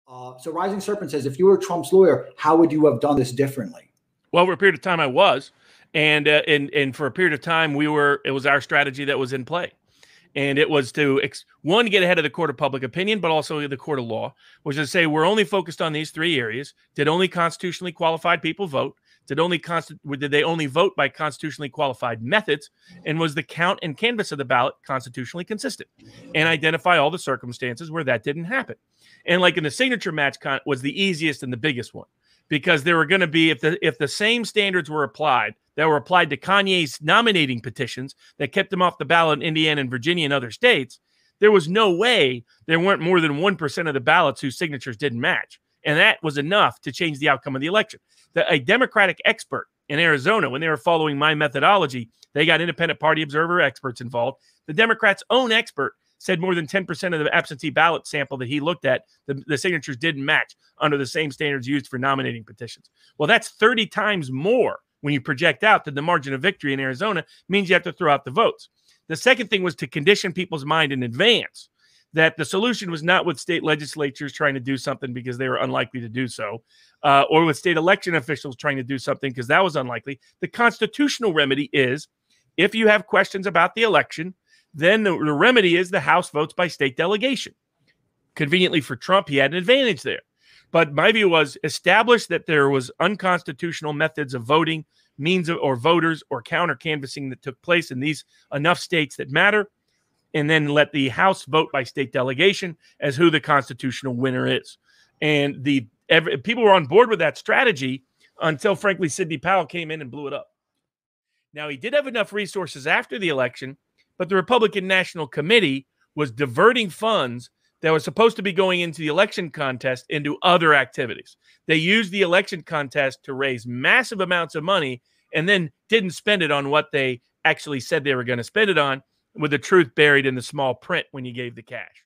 So Rising Serpent says, if you were Trump's lawyer, how would you have done this differently? Well, for a period of time, I was, and for a period of time, it was our strategy that was in play, and it was to one, get ahead of the court of public opinion, but also the court of law, which is to say we're only focused on these three areas. Did only constitutionally qualified people vote? Did they only vote by constitutionally qualified methods? And was the count and canvass of the ballot constitutionally consistent? And identify all the circumstances where that didn't happen. And like in the signature match was the easiest and the biggest one, because there were going to be, if the same standards were applied that were applied to Kanye's nominating petitions that kept him off the ballot in Indiana and Virginia and other states, there was no way there weren't more than 1% of the ballots whose signatures didn't match. And that was enough to change the outcome of the election. A Democratic expert in Arizona, when they were following my methodology, they got independent party observer experts involved. The Democrats' own expert said more than 10% of the absentee ballot sample that he looked at, the signatures didn't match under the same standards used for nominating petitions. Well, that's 30 times more when you project out that the margin of victory in Arizona means you have to throw out the votes. The second thing was to condition people's mind in advance that the solution was not with state legislatures trying to do something because they were unlikely to do so, or with state election officials trying to do something because that was unlikely. The constitutional remedy is, if you have questions about the election, then the remedy is the House votes by state delegation. Conveniently for Trump, he had an advantage there. But my view was establish that there was unconstitutional methods of voting, means of, or voters or counter canvassing that took place in these enough states that matter, and then let the House vote by state delegation as who the constitutional winner is. And people were on board with that strategy until, frankly, Sidney Powell came in and blew it up. Now, he did have enough resources after the election, but the Republican National Committee was diverting funds that were supposed to be going into the election contest into other activities. They used the election contest to raise massive amounts of money and then didn't spend it on what they actually said they were going to spend it on, with the truth buried in the small print when you gave the cash.